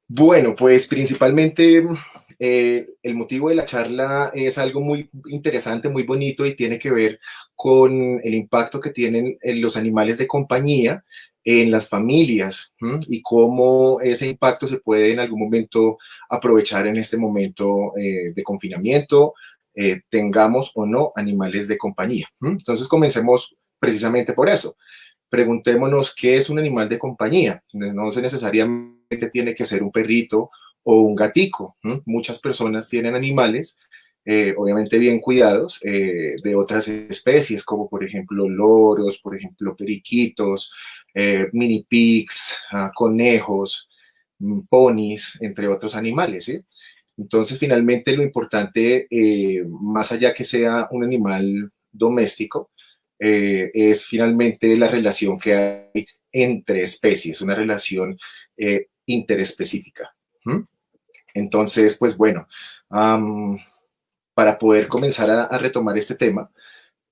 Bueno, pues principalmente el motivo de la charla es algo muy interesante, muy bonito y tiene que ver con el impacto que tienen los animales de compañía en las familias, ¿m? Y cómo ese impacto se puede en algún momento aprovechar en este momento de confinamiento, tengamos o no animales de compañía. ¿M? Entonces comencemos precisamente por eso. Preguntémonos qué es un animal de compañía. No se necesariamente tiene que ser un perrito o un gatico. ¿M? Muchas personas tienen animales, obviamente bien cuidados, de otras especies, como por ejemplo loros, por ejemplo periquitos, mini pigs, conejos, ponis, entre otros animales, ¿sí? Entonces, finalmente, lo importante, más allá que sea un animal doméstico, es finalmente la relación que hay entre especies, una relación interespecífica. ¿Mm? Entonces, pues bueno, um, para poder comenzar a retomar este tema,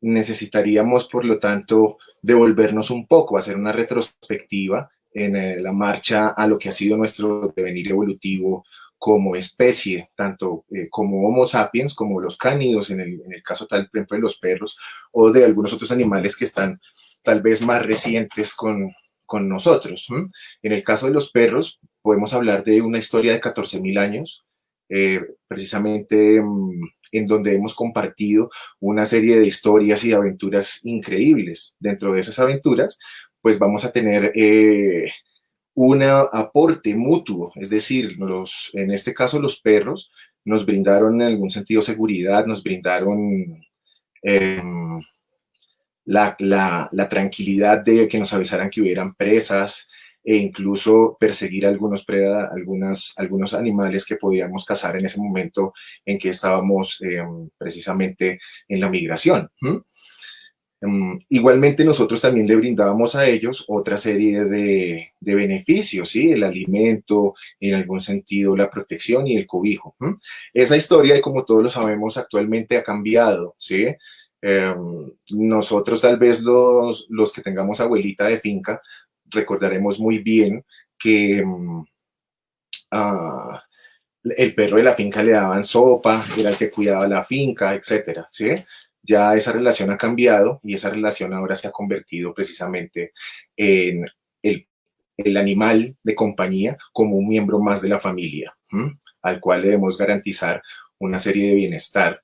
necesitaríamos, por lo tanto, devolvernos un poco, hacer una retrospectiva en la marcha a lo que ha sido nuestro devenir evolutivo como especie, tanto como Homo sapiens, como los cánidos, en el caso tal, por ejemplo, de los perros, o de algunos otros animales que están tal vez más recientes con nosotros. ¿M? En el caso de los perros, podemos hablar de una historia de 14.000 años, precisamente en donde hemos compartido una serie de historias y aventuras increíbles. Dentro de esas aventuras, pues vamos a tener un aporte mutuo, es decir, en este caso los perros nos brindaron en algún sentido seguridad, nos brindaron eh, la tranquilidad de que nos avisaran que hubieran presas e incluso perseguir algunos animales que podíamos cazar en ese momento en que estábamos precisamente en la migración. Igualmente nosotros también le brindábamos a ellos otra serie de beneficios, ¿sí? El alimento, en algún sentido la protección y el cobijo. Esa historia, como todos lo sabemos, actualmente ha cambiado, ¿sí? Nosotros tal vez los que tengamos abuelita de finca recordaremos muy bien que uh, el perro de la finca le daban sopa, era el que cuidaba la finca, etcétera, ¿sí? Ya esa relación ha cambiado y esa relación ahora se ha convertido precisamente en el, el animal de compañía como un miembro más de la familia, ¿m? Al cual debemos garantizar una serie de bienestar,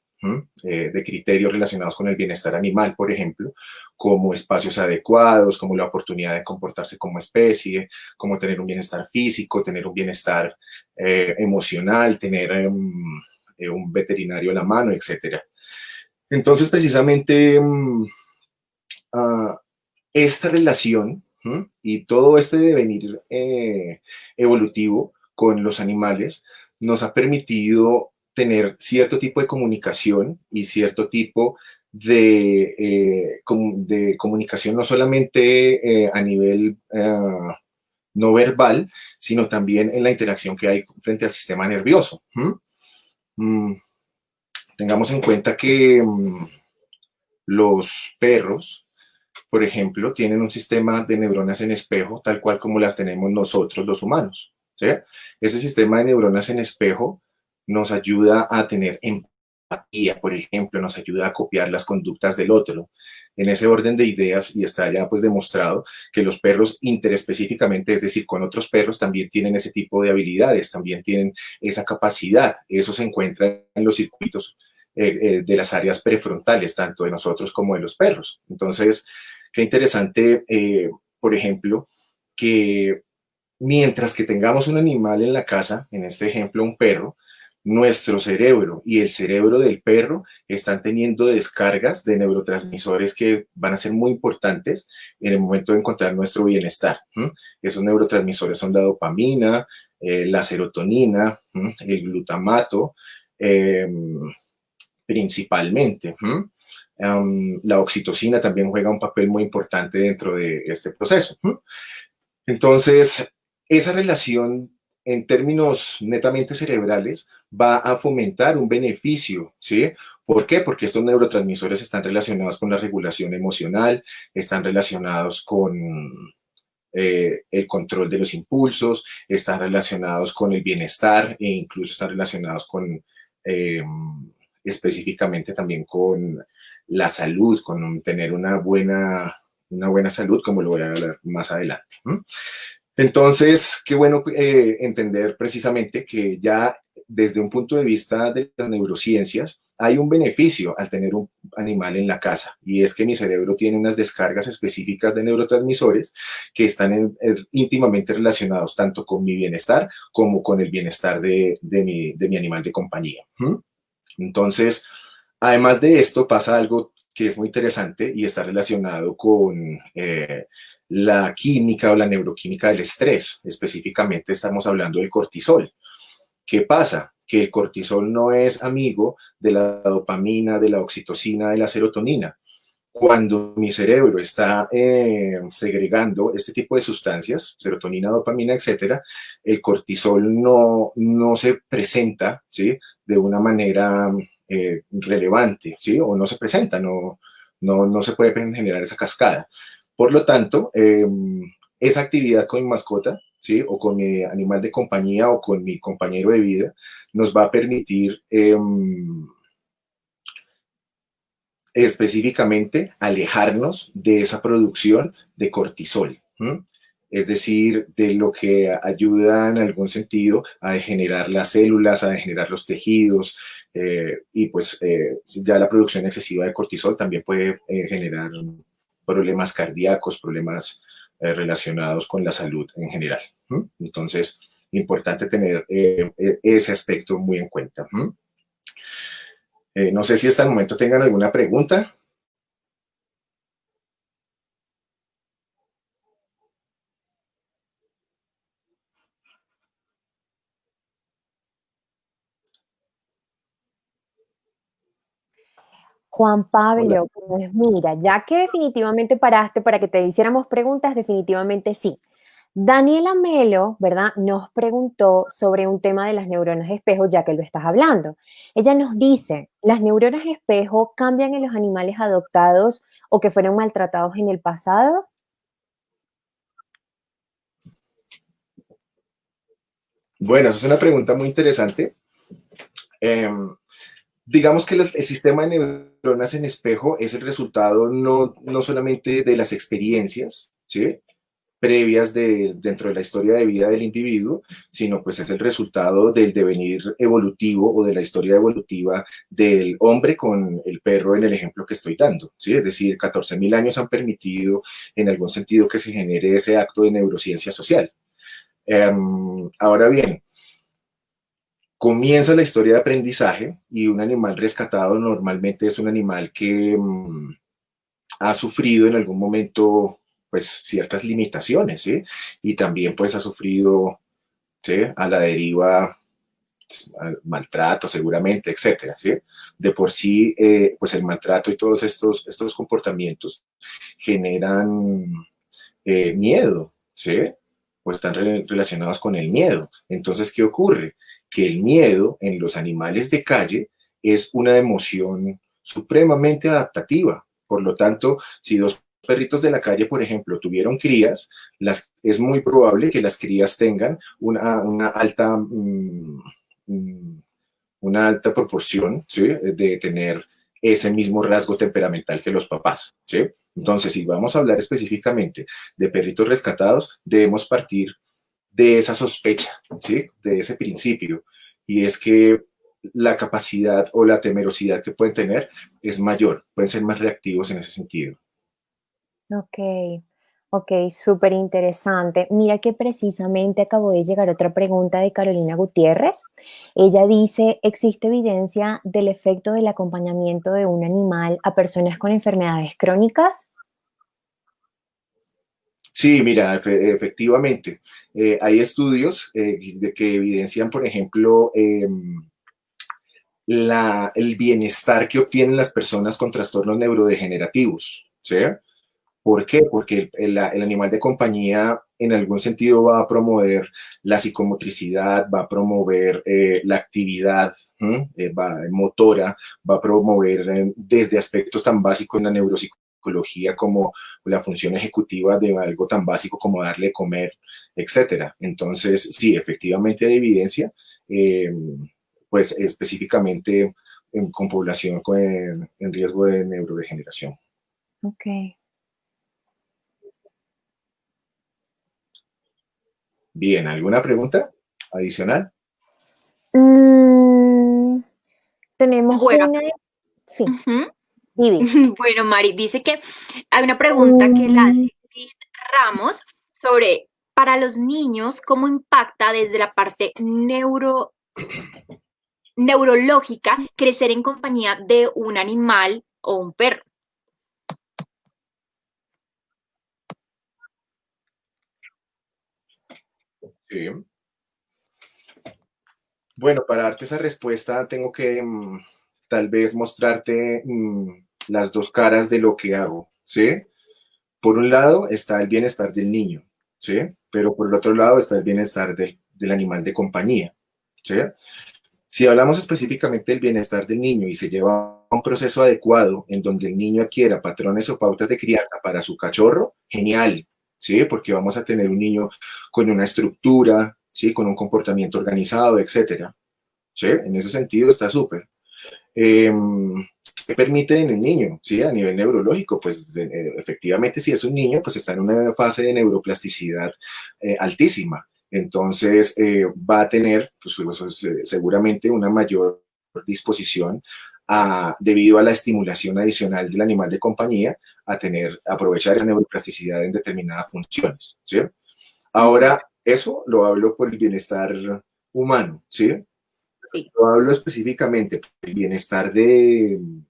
de criterios relacionados con el bienestar animal, por ejemplo, como espacios adecuados, como la oportunidad de comportarse como especie, como tener un bienestar físico, tener un bienestar emocional, tener un veterinario a la mano, etcétera. Entonces, precisamente, uh, esta relación y todo este devenir evolutivo con los animales nos ha permitido tener cierto tipo de comunicación y cierto tipo de comunicación no solamente a nivel no verbal, sino también en la interacción que hay frente al sistema nervioso. Tengamos en cuenta que los perros, por ejemplo, tienen un sistema de neuronas en espejo, tal cual como las tenemos nosotros los humanos. ¿Sí? Ese sistema de neuronas en espejo nos ayuda a tener empatía, por ejemplo, nos ayuda a copiar las conductas del otro. En ese orden de ideas, y está ya pues demostrado que los perros interespecíficamente, es decir, con otros perros, también tienen ese tipo de habilidades, también tienen esa capacidad. Eso se encuentra en los circuitos de las áreas prefrontales, tanto de nosotros como de los perros. Entonces, qué interesante, por ejemplo, que mientras que tengamos un animal en la casa, en este ejemplo un perro, nuestro cerebro y el cerebro del perro están teniendo descargas de neurotransmisores que van a ser muy importantes en el momento de encontrar nuestro bienestar. Esos neurotransmisores son la dopamina, la serotonina, el glutamato, principalmente. La oxitocina también juega un papel muy importante dentro de este proceso. Entonces, esa relación en términos netamente cerebrales va a fomentar un beneficio, ¿sí? ¿Por qué? Porque estos neurotransmisores están relacionados con la regulación emocional, están relacionados el control de los impulsos, están relacionados con el bienestar e incluso están relacionados con específicamente también con la salud, con tener una buena salud, como lo voy a hablar más adelante. Entonces, qué bueno entender precisamente que ya desde un punto de vista de las neurociencias, hay un beneficio al tener un animal en la casa, y es que mi cerebro tiene unas descargas específicas de neurotransmisores que están íntimamente relacionados tanto con mi bienestar como con el bienestar de mi animal de compañía. Entonces, además de esto, pasa algo que es muy interesante y está relacionado con la química o la neuroquímica del estrés. Específicamente estamos hablando del cortisol. ¿Qué pasa? Que el cortisol no es amigo de la dopamina, de la oxitocina, de la serotonina. Cuando mi cerebro está segregando este tipo de sustancias, serotonina, dopamina, etcétera, el cortisol no se presenta, ¿sí?, de una manera relevante, ¿sí?, o no se presenta, no se puede generar esa cascada. Por lo tanto, esa actividad con mi mascota, ¿sí?, o con mi animal de compañía o con mi compañero de vida, nos va a permitir específicamente alejarnos de esa producción de cortisol. Es decir, de lo que ayuda en algún sentido a degenerar las células, a degenerar los tejidos, y pues ya la producción excesiva de cortisol también puede generar problemas cardíacos, problemas relacionados con la salud en general. Entonces, importante tener ese aspecto muy en cuenta. No sé si hasta el momento tengan alguna pregunta. Juan Hola. Pablo, pues mira, ya que definitivamente paraste para que te hiciéramos preguntas, definitivamente sí. Daniela Melo, ¿verdad? Nos preguntó sobre un tema de las neuronas espejo, ya que lo estás hablando. Ella nos dice, ¿las neuronas espejo cambian en los animales adoptados o que fueron maltratados en el pasado? Bueno, esa es una pregunta muy interesante. Eh, digamos que el sistema de neuronas en espejo es el resultado no solamente de las experiencias, ¿sí?, previas dentro de la historia de vida del individuo, sino pues es el resultado del devenir evolutivo o de la historia evolutiva del hombre con el perro en el ejemplo que estoy dando, ¿sí? Es decir, 14.000 años han permitido en algún sentido que se genere ese acto de neurociencia social. Ahora bien, comienza la historia de aprendizaje y un animal rescatado normalmente es un animal que ha sufrido en algún momento pues ciertas limitaciones, ¿sí? Y también pues ha sufrido, ¿sí?, a la deriva, al maltrato seguramente, etcétera, ¿sí? De por sí, pues el maltrato y todos estos comportamientos generan miedo, ¿sí? O están relacionados con el miedo. Entonces, ¿qué ocurre? Que el miedo en los animales de calle es una emoción supremamente adaptativa. Por lo tanto, si dos perritos de la calle, por ejemplo, tuvieron crías, es muy probable que las crías tengan una alta proporción, ¿sí?, de tener ese mismo rasgo temperamental que los papás, ¿sí? Entonces, si vamos a hablar específicamente de perritos rescatados, debemos partir de esa sospecha, ¿sí?, de ese principio, y es que la capacidad o la temerosidad que pueden tener es mayor, pueden ser más reactivos en ese sentido. Ok, ok, súper interesante. Mira que precisamente acabó de llegar otra pregunta de Carolina Gutiérrez. Ella dice, ¿existe evidencia del efecto del acompañamiento de un animal a personas con enfermedades crónicas? Sí, mira, efectivamente, hay estudios que evidencian, por ejemplo, el bienestar que obtienen las personas con trastornos neurodegenerativos, ¿sí? ¿Por qué? Porque el animal de compañía en algún sentido va a promover la psicomotricidad, va a promover la actividad motora, va a promover desde aspectos tan básicos en la neuropsicología psicología como la función ejecutiva de algo tan básico como darle de comer, etcétera. Entonces, sí, efectivamente hay evidencia, eh, pues específicamente con población en riesgo de neurodegeneración. Ok. Bien, ¿alguna pregunta adicional? Mm, tenemos Bueno, una. Sí, ujú. Vivi. Bueno, Mari, dice que hay una pregunta que la hace Lid Ramos sobre, para los niños, ¿cómo impacta desde la parte neurológica crecer en compañía de un animal o un perro? Sí. Bueno, para darte esa respuesta tengo que tal vez mostrarte las dos caras de lo que hago, ¿sí? Por un lado está el bienestar del niño, ¿sí? Pero por el otro lado está el bienestar del animal de compañía, ¿sí? Si hablamos específicamente del bienestar del niño y se lleva a un proceso adecuado en donde el niño adquiera patrones o pautas de crianza para su cachorro, genial, ¿sí? Porque vamos a tener un niño con una estructura, ¿sí? Con un comportamiento organizado, etcétera, ¿sí? En ese sentido está súper. Eh, ¿Qué permite en el niño? ¿Sí? A nivel neurológico, pues efectivamente si es un niño, pues está en una fase de neuroplasticidad altísima. Entonces va a tener pues, seguramente una mayor disposición debido a la estimulación adicional del animal de compañía a aprovechar esa neuroplasticidad en determinadas funciones. ¿Sí? Ahora, eso lo hablo por el bienestar humano, ¿sí? Sí. Yo hablo específicamente del bienestar del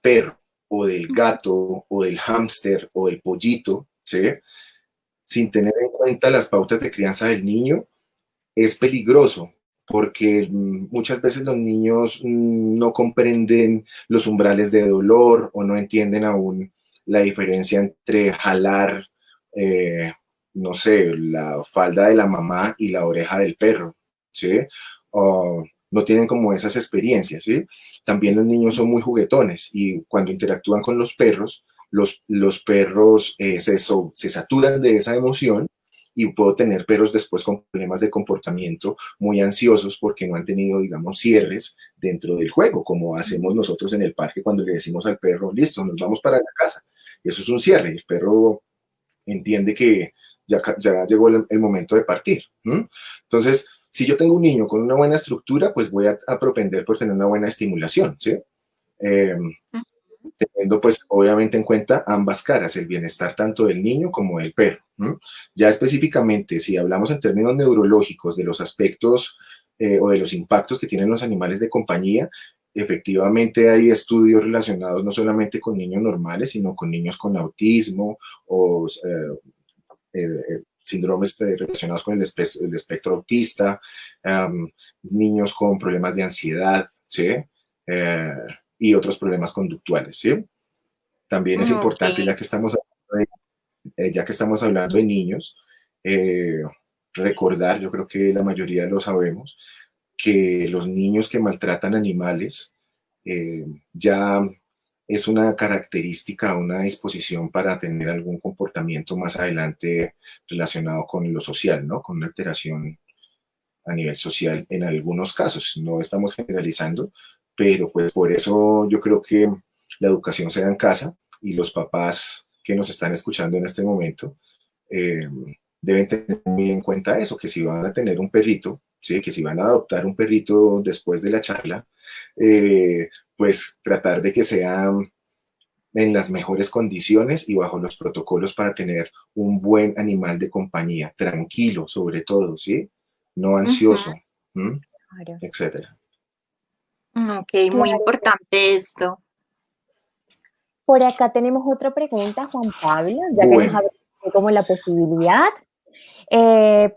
perro o del gato o del hámster o del pollito, ¿sí? Sin tener en cuenta las pautas de crianza del niño, es peligroso porque muchas veces los niños no comprenden los umbrales de dolor o no entienden aún la diferencia entre jalar, eh, no sé, la falda de la mamá y la oreja del perro, ¿sí? O no tienen como esas experiencias, ¿sí? También los niños son muy juguetones y cuando interactúan con los perros, los perros se saturan de esa emoción y puedo tener perros después con problemas de comportamiento muy ansiosos porque no han tenido, digamos, cierres dentro del juego, como hacemos nosotros en el parque cuando le decimos al perro, listo, nos vamos para la casa. Y eso es un cierre, el perro entiende que ya llegó el momento de partir. Entonces, si yo tengo un niño con una buena estructura, pues voy a propender por tener una buena estimulación, ¿sí? Eh, Teniendo pues obviamente en cuenta ambas caras, el bienestar tanto del niño como del perro. Ya específicamente, si hablamos en términos neurológicos de los aspectos o de los impactos que tienen los animales de compañía, efectivamente hay estudios relacionados no solamente con niños normales, sino con niños con autismo o síndromes relacionados con el espectro autista, niños con problemas de ansiedad, ¿sí? Eh, y otros problemas conductuales, ¿sí? También es Ok. importante, ya que estamos hablando de niños, eh, recordar, yo creo que la mayoría lo sabemos, que los niños que maltratan animales ya es una característica, una disposición para tener algún comportamiento más adelante relacionado con lo social, ¿no? Con una alteración a nivel social en algunos casos. No estamos generalizando, pero pues por eso yo creo que la educación se da en casa y los papás que nos están escuchando en este momento eh, deben tener muy en cuenta eso, que si van a tener un perrito, ¿sí? Que si van a adoptar un perrito después de la charla, pues tratar de que sea en las mejores condiciones y bajo los protocolos para tener un buen animal de compañía, tranquilo sobre todo, ¿sí? No Ujú. ansioso, Claro, etcétera. Ok, muy claro. importante esto. Por acá tenemos otra pregunta, Juan Pablo, ya que nos Bueno, abre como la posibilidad.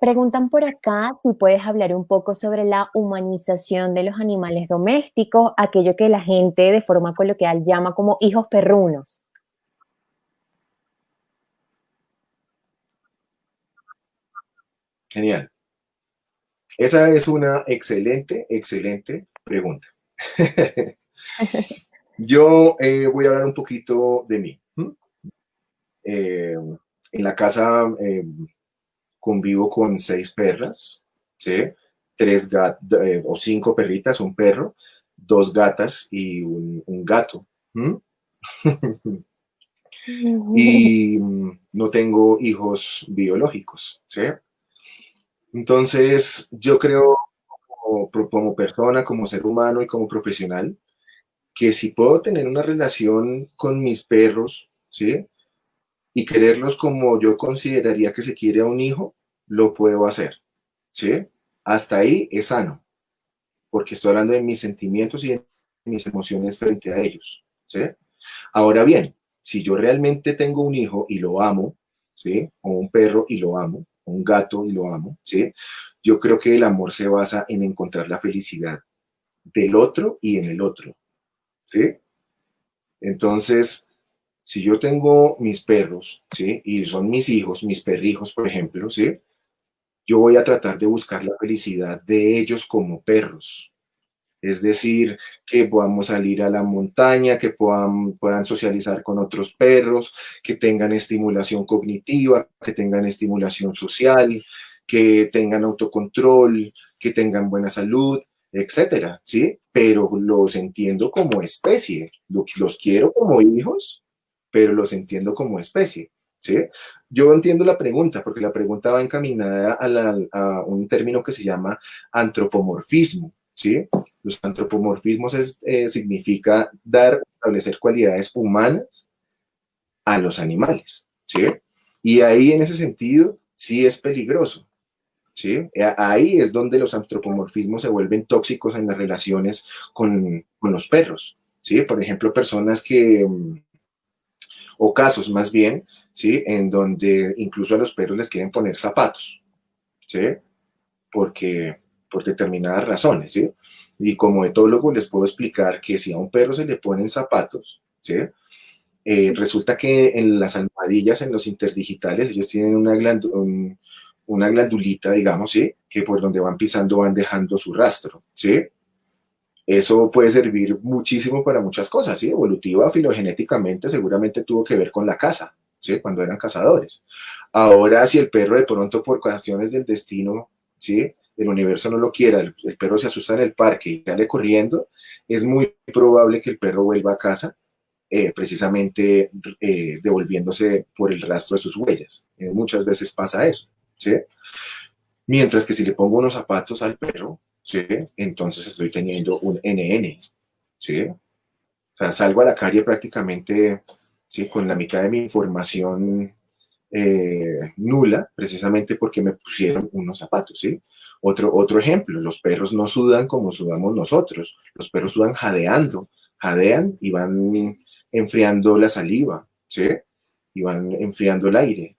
Preguntan por acá si puedes hablar un poco sobre la humanización de los animales domésticos, aquello que la gente de forma coloquial llama como hijos perrunos. genial. Esa es una excelente, excelente pregunta. Yo voy a hablar un poquito de mí. Eh, en la casa convivo con 6 perras, ¿sí? 5 perritas, un perro, 2 gatas y un gato. Y no tengo hijos biológicos, ¿sí? Entonces, yo creo como persona, como ser humano y como profesional, que si puedo tener una relación con mis perros, ¿sí? Y quererlos como yo consideraría que se quiere a un hijo, lo puedo hacer, ¿sí? Hasta ahí es sano, porque estoy hablando de mis sentimientos y de mis emociones frente a ellos, ¿sí? Ahora bien, si yo realmente tengo un hijo y lo amo, ¿sí? O un perro y lo amo, o un gato y lo amo, ¿sí? Yo creo que el amor se basa en encontrar la felicidad del otro y en el otro, ¿sí? Entonces, si yo tengo mis perros, ¿sí? Y son mis hijos, mis perrijos, por ejemplo, ¿sí? Yo voy a tratar de buscar la felicidad de ellos como perros. Es decir, que podamos salir a la montaña, que puedan socializar con otros perros, que tengan estimulación cognitiva, que tengan estimulación social, que tengan autocontrol, que tengan buena salud, etcétera, ¿sí? Pero los entiendo como especie, los quiero como hijos, pero los entiendo como especie, ¿sí? Yo entiendo la pregunta, porque la pregunta va encaminada a un término que se llama antropomorfismo, ¿sí? Los antropomorfismos significa establecer cualidades humanas a los animales, ¿sí? Y ahí en ese sentido sí es peligroso, ¿sí? Ahí es donde los antropomorfismos se vuelven tóxicos en las relaciones con los perros, ¿sí? Por ejemplo, personas que, o casos más bien, ¿sí? En donde incluso a los perros les quieren poner zapatos, ¿sí? Porque, por determinadas razones, ¿sí? Y como etólogo les puedo explicar que si a un perro se le ponen zapatos, ¿sí? Resulta que en las almohadillas, en los interdigitales, ellos tienen una glandulita, digamos, ¿sí? Que por donde van pisando van dejando su rastro, ¿sí? Eso puede servir muchísimo para muchas cosas, ¿sí? Evolutiva, filogenéticamente, seguramente tuvo que ver con la caza, ¿sí? Cuando eran cazadores. Ahora, si el perro de pronto por cuestiones del destino, ¿sí? El universo no lo quiera, el perro se asusta en el parque y sale corriendo, es muy probable que el perro vuelva a casa, precisamente devolviéndose por el rastro de sus huellas. Muchas veces pasa eso, ¿sí? Mientras que si le pongo unos zapatos al perro, ¿sí? Entonces estoy teniendo un NN, ¿sí? O sea, salgo a la calle prácticamente, ¿sí? Con la mitad de mi información nula, precisamente porque me pusieron unos zapatos, ¿sí? Otro ejemplo, los perros no sudan como sudamos nosotros, los perros sudan jadeando, jadean y van enfriando la saliva, ¿sí? Y van enfriando el aire,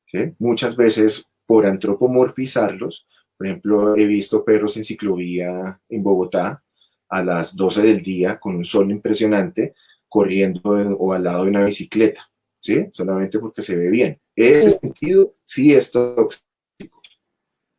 ¿sí? Muchas veces por antropomorfizarlos, por ejemplo, he visto perros en ciclovía en Bogotá a las 12 del día con un sol impresionante corriendo o al lado de una bicicleta, ¿sí? Solamente porque se ve bien. Ese sentido sí es tóxico.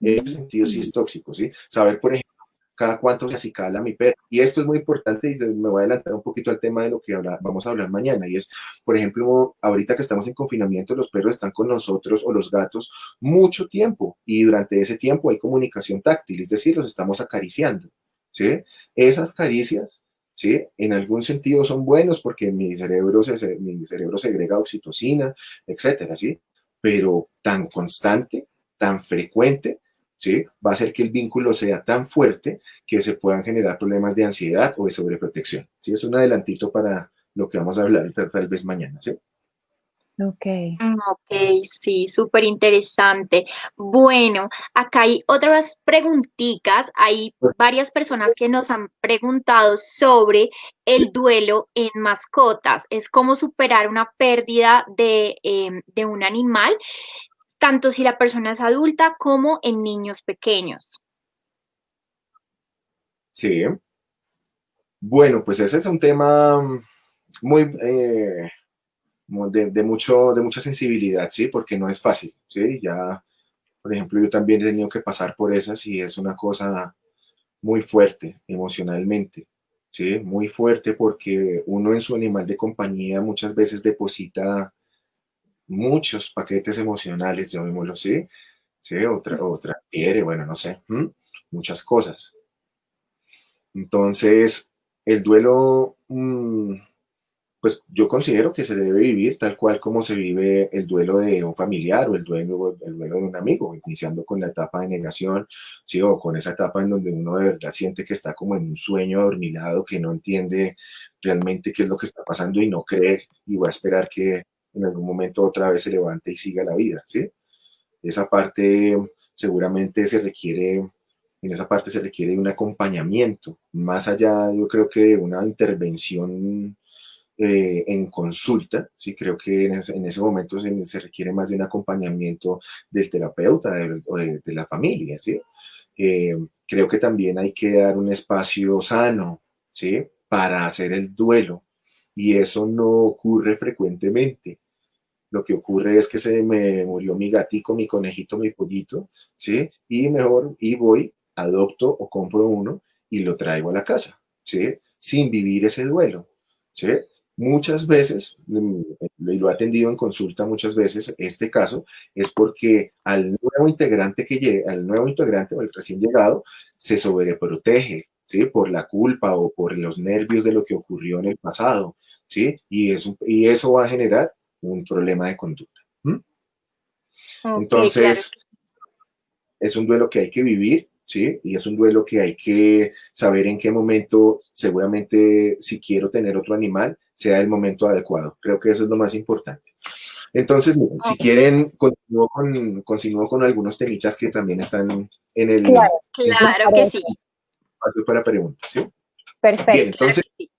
Ese sentido sí es tóxico, ¿sí? Saber, por ejemplo, cada cuánto se acicala mi perro. Y esto es muy importante y me voy a adelantar un poquito al tema de lo que vamos a hablar mañana. Y es, por ejemplo, ahorita que estamos en confinamiento, los perros están con nosotros o los gatos mucho tiempo y durante ese tiempo hay comunicación táctil, es decir, los estamos acariciando, ¿sí? Esas caricias, ¿sí? En algún sentido son buenos porque mi cerebro segrega oxitocina, etcétera, ¿sí? Pero tan constante, tan frecuente, ¿sí? Va a hacer que el vínculo sea tan fuerte que se puedan generar problemas de ansiedad o de sobreprotección. ¿Sí? Es un adelantito para lo que vamos a hablar tal vez mañana. ¿Sí? Ok. Ok, sí, súper interesante. Bueno, acá hay otras preguntitas. Hay varias personas que nos han preguntado sobre el duelo en mascotas. Es cómo superar una pérdida de un animal, tanto si la persona es adulta como en niños pequeños. Sí. Bueno, pues ese es un tema muy de mucha sensibilidad, ¿sí? Porque no es fácil, ¿sí? Ya, por ejemplo, yo también he tenido que pasar por esas y es una cosa muy fuerte emocionalmente. ¿sí? Muy fuerte porque uno en su animal de compañía muchas veces deposita muchos paquetes emocionales, llamémoslo así, ¿sí? O transfiere, bueno, no sé, muchas cosas. Entonces, el duelo, pues yo considero que se debe vivir tal cual como se vive el duelo de un familiar o el duelo de un amigo, iniciando con la etapa de negación, ¿sí? O con esa etapa en donde uno de verdad siente que está como en un sueño adormilado, que no entiende realmente qué es lo que está pasando y no cree y va a esperar que en algún momento otra vez se levante y siga la vida, ¿sí? Esa parte seguramente se requiere, en esa parte se requiere un acompañamiento, más allá yo creo que de una intervención en consulta, sí, creo que en ese momento se requiere más de un acompañamiento del terapeuta de la familia, ¿sí? Creo que también hay que dar un espacio sano, ¿sí? Para hacer el duelo, y eso no ocurre frecuentemente. Lo que ocurre es que se me murió mi gatico, mi conejito, mi pollito, ¿sí? Y mejor, y voy, adopto o compro uno y lo traigo a la casa, ¿sí? Sin vivir ese duelo, ¿sí? Muchas veces, y lo he atendido en consulta muchas veces, este caso es porque al nuevo integrante o el recién llegado, se sobreprotege, ¿sí? Por la culpa o por los nervios de lo que ocurrió en el pasado, ¿sí? Y eso va a generar un problema de conducta. Ok, claro. Entonces, es un duelo que hay que vivir, ¿sí? Y es un duelo que hay que saber en qué momento, seguramente, si quiero tener otro animal, sea el momento adecuado. Creo que eso es lo más importante. Entonces, miren, si Ok, quieren, continúo con algunos temitas que también están en el Claro, me claro que sí, parece. espacio para preguntas, ¿sí? Bien, Perfecto. claro que sí.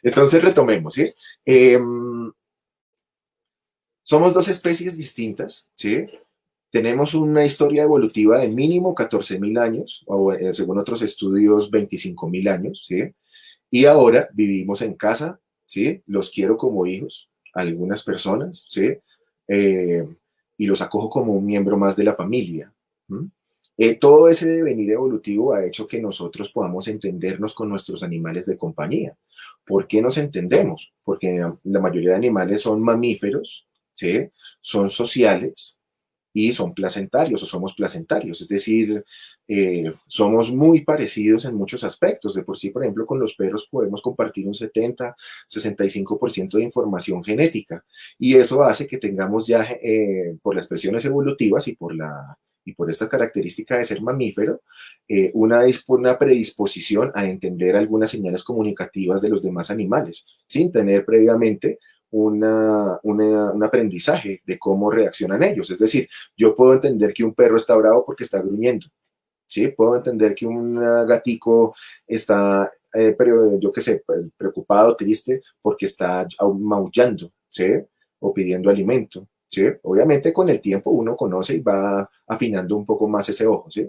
entonces retomemos, ¿sí? Somos dos especies distintas, ¿sí? Tenemos una historia evolutiva de mínimo 14.000 años, o según otros estudios 25.000 años, ¿sí? Y ahora vivimos en casa, ¿sí? Los quiero como hijos, algunas personas, ¿sí? Eh, y los acojo como un miembro más de la familia. Todo ese devenir evolutivo ha hecho que nosotros podamos entendernos con nuestros animales de compañía. ¿Por qué nos entendemos? Porque la mayoría de animales son mamíferos, ¿sí? Son sociales, y son placentarios o somos placentarios, es decir, somos muy parecidos en muchos aspectos. De por sí, por ejemplo, con los perros podemos compartir un 70-65% de información genética, y eso hace que tengamos ya, por las presiones evolutivas y por esta característica de ser mamífero, una predisposición a entender algunas señales comunicativas de los demás animales, sin tener previamente un aprendizaje de cómo reaccionan ellos. Es decir, yo puedo entender que un perro está bravo porque está gruñendo, ¿sí? Puedo entender que un gatico está, pero yo qué sé, preocupado, triste, porque está maullando, ¿sí? O pidiendo alimento, ¿sí? Obviamente con el tiempo uno conoce y va afinando un poco más ese ojo, ¿sí?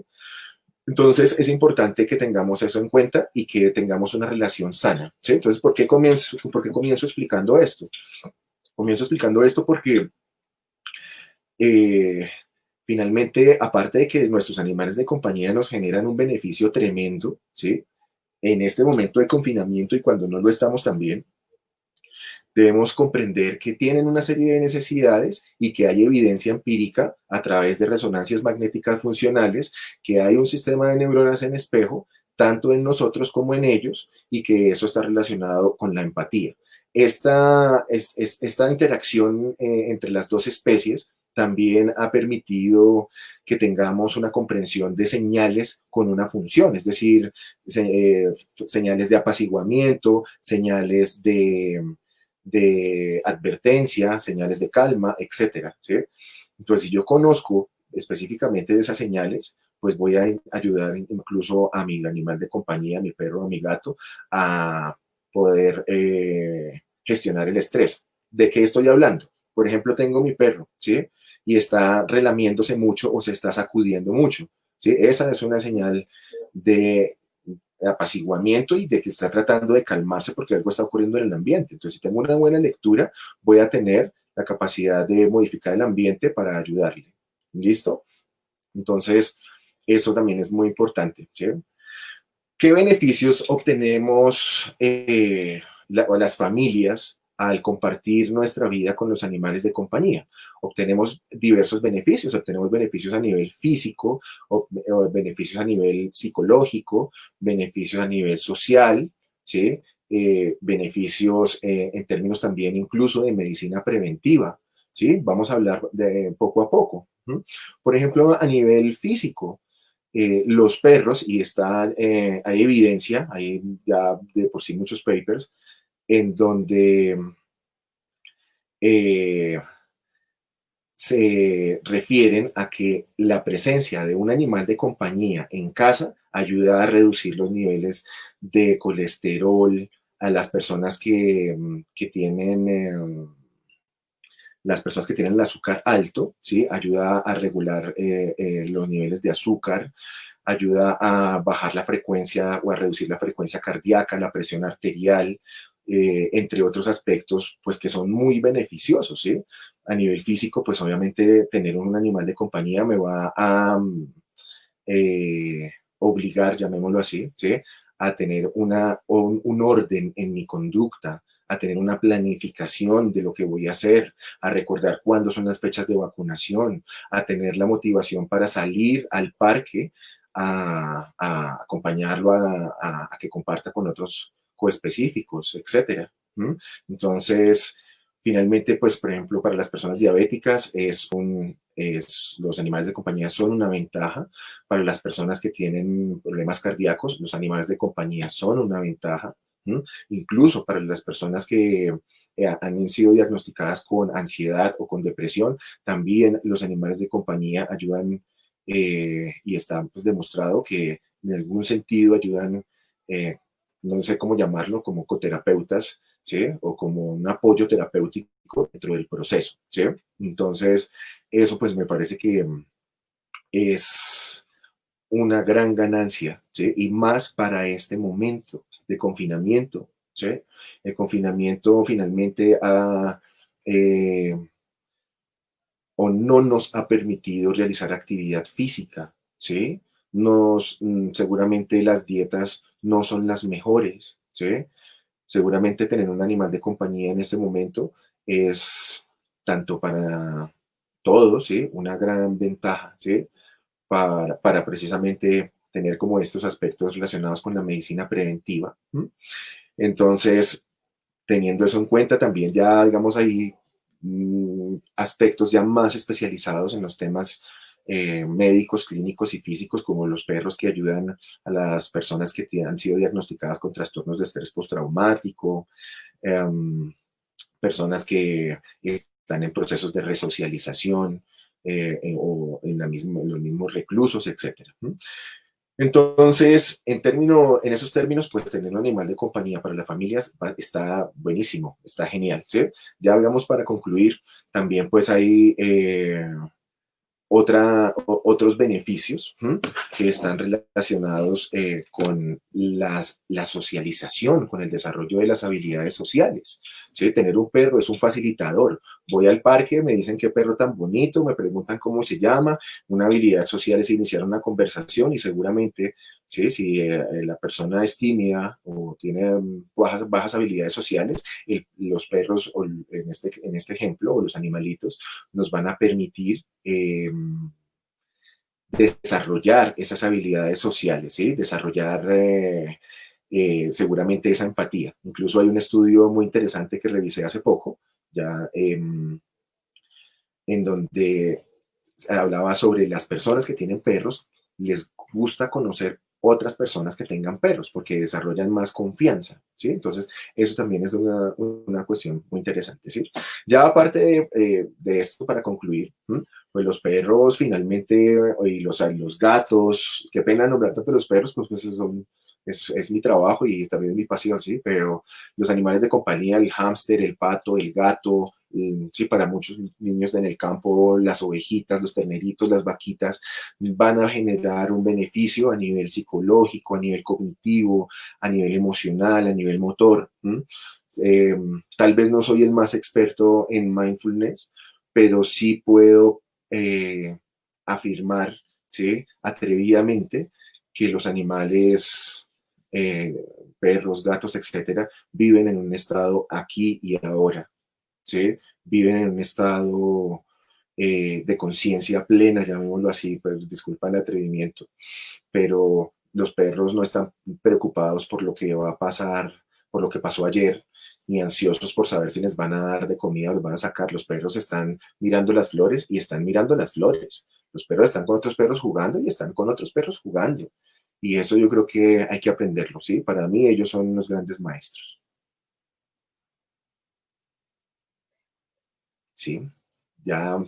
Entonces es importante que tengamos eso en cuenta y que tengamos una relación sana, ¿sí? Entonces, por qué comienzo explicando esto? Comienzo explicando esto porque eh, finalmente, aparte de que nuestros animales de compañía nos generan un beneficio tremendo, ¿sí? En este momento de confinamiento y cuando no lo estamos también, debemos comprender que tienen una serie de necesidades y que hay evidencia empírica a través de resonancias magnéticas funcionales, que hay un sistema de neuronas en espejo, tanto en nosotros como en ellos, y que eso está relacionado con la empatía. Esta interacción entre las dos especies también ha permitido que tengamos una comprensión de señales con una función, es decir, señales de apaciguamiento, señales de advertencia, señales de calma, etcétera, ¿sí? Entonces, si yo conozco específicamente de esas señales, pues voy a ayudar incluso a mi animal de compañía, a mi perro, a mi gato, a poder gestionar el estrés. ¿De qué estoy hablando? Por ejemplo, tengo mi perro, ¿sí? Y está relamiéndose mucho o se está sacudiendo mucho, ¿sí? Esa es una señal de apaciguamiento y de que está tratando de calmarse porque algo está ocurriendo en el ambiente. Entonces, si tengo una buena lectura, voy a tener la capacidad de modificar el ambiente para ayudarle. ¿Listo? Entonces, eso también es muy importante, ¿sí? ¿Qué beneficios obtenemos o las familias al compartir nuestra vida con los animales de compañía? Obtenemos diversos beneficios, obtenemos beneficios a nivel físico, o beneficios a nivel psicológico, beneficios a nivel social, ¿sí? Beneficios en términos también incluso de medicina preventiva, ¿sí? Vamos a hablar de poco a poco. Por ejemplo, a nivel físico, los perros, y hay evidencia, hay ya de por sí muchos papers, en donde eh, se refieren a que la presencia de un animal de compañía en casa ayuda a reducir los niveles de colesterol a las personas que tienen las personas que tienen el azúcar alto, ¿sí? Ayuda a regular los niveles de azúcar, ayuda a bajar la frecuencia o a reducir la frecuencia cardíaca, la presión arterial, entre otros aspectos, pues que son muy beneficiosos, ¿sí? A nivel físico, pues obviamente tener un animal de compañía me va a obligar, llamémoslo así, ¿sí? A tener un orden en mi conducta, a tener una planificación de lo que voy a hacer, a recordar cuándo son las fechas de vacunación, a tener la motivación para salir al parque, a acompañarlo a que comparta con otros coespecíficos, etcétera. Entonces, finalmente, pues, por ejemplo, para las personas diabéticas los animales de compañía son una ventaja. Para las personas que tienen problemas cardíacos, los animales de compañía son una ventaja. Incluso para las personas que han sido diagnosticadas con ansiedad o con depresión, también los animales de compañía ayudan, y está pues demostrado que en algún sentido ayudan, no sé cómo llamarlo, como coterapeutas, ¿sí? O como un apoyo terapéutico dentro del proceso, ¿sí? Entonces, eso pues me parece que es una gran ganancia, ¿sí? Y más para este momento de confinamiento, ¿sí? El confinamiento finalmente eh, o no nos ha permitido realizar actividad física, ¿sí? Seguramente las dietas no son las mejores, ¿sí? Seguramente tener un animal de compañía en este momento es tanto para todos, ¿sí? Una gran ventaja, ¿sí? Para precisamente tener como estos aspectos relacionados con la medicina preventiva. Entonces, teniendo eso en cuenta, también ya, digamos, hay aspectos ya más especializados en los temas médicos, clínicos y físicos, como los perros que ayudan a las personas que han sido diagnosticadas con trastornos de estrés postraumático, personas que están en procesos de resocialización o en los mismos reclusos, etcétera. Entonces, en esos términos, pues tener un animal de compañía para las familias está buenísimo, está genial, ¿sí? Ya hablamos para concluir, también pues hay otros beneficios que están relacionados con la socialización, con el desarrollo de las habilidades sociales. ¿Sí? Tener un perro es un facilitador. Voy al parque, me dicen qué perro tan bonito, me preguntan cómo se llama. Una habilidad social es iniciar una conversación y seguramente, ¿sí? Si la persona es tímida o tiene bajas habilidades sociales, los perros, en este ejemplo, o los animalitos, nos van a permitir desarrollar esas habilidades sociales, ¿sí? Desarrollar seguramente esa empatía. Incluso hay un estudio muy interesante que revisé hace poco, ya en donde se hablaba sobre las personas que tienen perros, les gusta conocer otras personas que tengan perros porque desarrollan más confianza, ¿sí? Entonces, eso también es una cuestión muy interesante, ¿sí? Ya aparte de esto, para concluir, pues los perros finalmente, y los gatos, qué pena nombrar tanto los perros, pues es mi trabajo y también es mi pasión, ¿sí? Pero los animales de compañía, el hámster, el pato, el gato, sí, para muchos niños en el campo, las ovejitas, los terneritos, las vaquitas, van a generar un beneficio a nivel psicológico, a nivel cognitivo, a nivel emocional, a nivel motor. Tal vez no soy el más experto en mindfulness, pero sí puedo afirmar, ¿sí? Atrevidamente, que los animales perros, gatos, etcétera, viven en un estado aquí y ahora, ¿sí? Viven en un estado de conciencia plena, llamémoslo así, pues disculpa el atrevimiento, pero los perros no están preocupados por lo que va a pasar, por lo que pasó ayer, ni ansiosos por saber si les van a dar de comida o les van a sacar. Los perros están mirando las flores y están mirando las flores. Los perros están con otros perros jugando y están con otros perros jugando. Y eso yo creo que hay que aprenderlo, ¿sí? Para mí ellos son unos grandes maestros. Sí, ya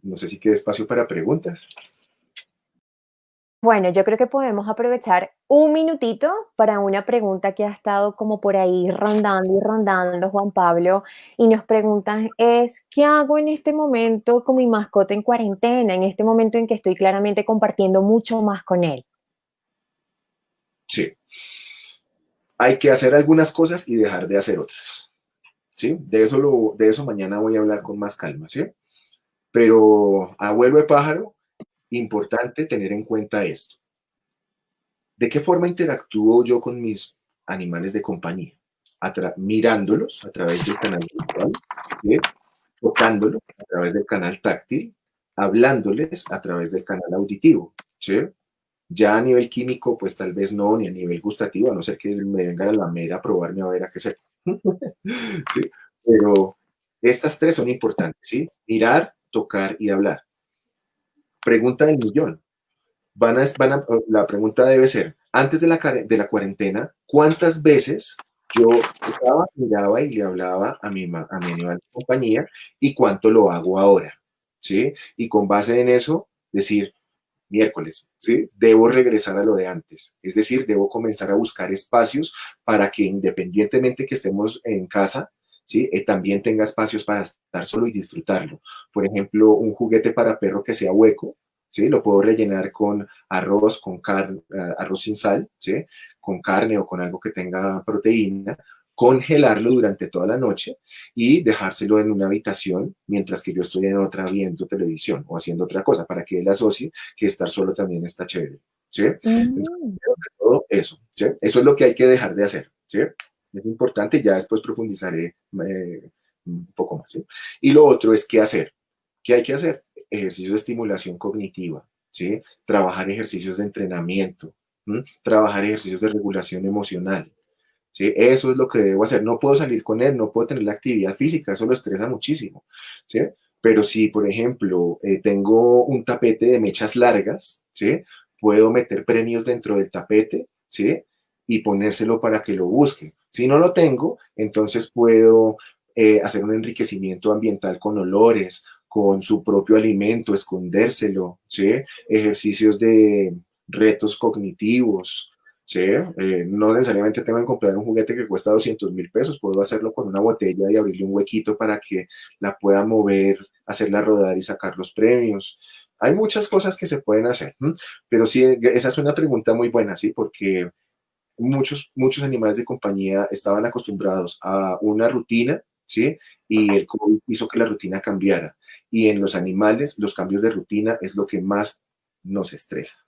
no sé si queda espacio para preguntas. Bueno, yo creo que podemos aprovechar un minutito para una pregunta que ha estado como por ahí rondando y rondando, Juan Pablo, y nos preguntan es, ¿qué hago en este momento con mi mascota en cuarentena, en este momento en que estoy claramente compartiendo mucho más con él? Sí, hay que hacer algunas cosas y dejar de hacer otras, ¿sí? De eso mañana voy a hablar con más calma, ¿sí? Pero a vuelo de pájaro, importante tener en cuenta esto. ¿De qué forma interactúo yo con mis animales de compañía? Mirándolos a través del canal visual, ¿sí? Tocándolos a través del canal táctil, hablándoles a través del canal auditivo, ¿sí? Ya a nivel químico, pues tal vez no, ni a nivel gustativo, a no ser que me vengan a la mera a probarme a ver a qué sé. ¿Sí? Pero estas tres son importantes, ¿sí? Mirar, tocar y hablar. Pregunta del millón. La pregunta debe ser, antes de la cuarentena, ¿cuántas veces yo miraba y le hablaba a mi animal de compañía y cuánto lo hago ahora? ¿Sí? Y con base en eso, decir, miércoles, ¿sí? Debo regresar a lo de antes. Es decir, debo comenzar a buscar espacios para que independientemente que estemos en casa, ¿sí? También tenga espacios para estar solo y disfrutarlo. Por ejemplo, un juguete para perro que sea hueco, ¿sí? Lo puedo rellenar con arroz, con carne, arroz sin sal, ¿sí? Con carne o con algo que tenga proteína, congelarlo durante toda la noche y dejárselo en una habitación mientras que yo estoy en otra viendo televisión o haciendo otra cosa para que él asocie que estar solo también está chévere, ¿sí? Entonces, todo eso, ¿sí? Eso es lo que hay que dejar de hacer, ¿sí? Es importante, ya después profundizaré un poco más, ¿sí? Y lo otro es qué hacer. ¿Qué hay que hacer? Ejercicios de estimulación cognitiva, ¿sí? Trabajar ejercicios de entrenamiento, ¿sí? Trabajar ejercicios de regulación emocional, ¿sí? Eso es lo que debo hacer. No puedo salir con él, no puedo tener la actividad física, eso lo estresa muchísimo, ¿sí? Pero si, por ejemplo, tengo un tapete de mechas largas, ¿sí? Puedo meter premios dentro del tapete, ¿sí? Y ponérselo para que lo busque. Si no lo tengo, entonces puedo hacer un enriquecimiento ambiental con olores, con su propio alimento, escondérselo, ¿sí? Ejercicios de retos cognitivos, ¿sí? No necesariamente tengo que comprar un juguete que cuesta 200,000 pesos, puedo hacerlo con una botella y abrirle un huequito para que la pueda mover, hacerla rodar y sacar los premios. Hay muchas cosas que se pueden hacer, ¿m? Pero sí, esa es una pregunta muy buena, ¿sí? Porque muchos animales de compañía estaban acostumbrados a una rutina, ¿sí? Y el COVID hizo que la rutina cambiara. Y en los animales, los cambios de rutina es lo que más nos estresa.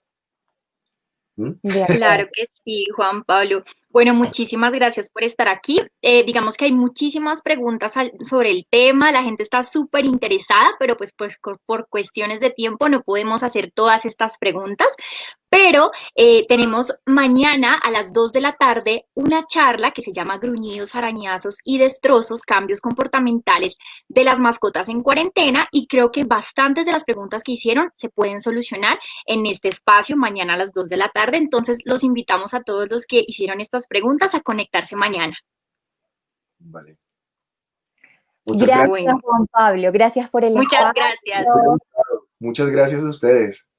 De acuerdo. Claro que sí, Juan Pablo. Bueno, muchísimas gracias por estar aquí. Digamos que hay muchísimas preguntas sobre el tema, la gente está súper interesada, pero pues por cuestiones de tiempo no podemos hacer todas estas preguntas. Pero tenemos mañana a las 2 de la tarde una charla que se llama Gruñidos, Arañazos y Destrozos, Cambios Comportamentales de las Mascotas en Cuarentena, y creo que bastantes de las preguntas que hicieron se pueden solucionar en este espacio mañana a las 2 de la tarde. Entonces los invitamos a todos los que hicieron estas preguntas a conectarse mañana. Vale. Muchas Gracias, gracias. Bueno, Juan Pablo. Gracias por el muchas espacio. gracias. Muchas gracias a ustedes.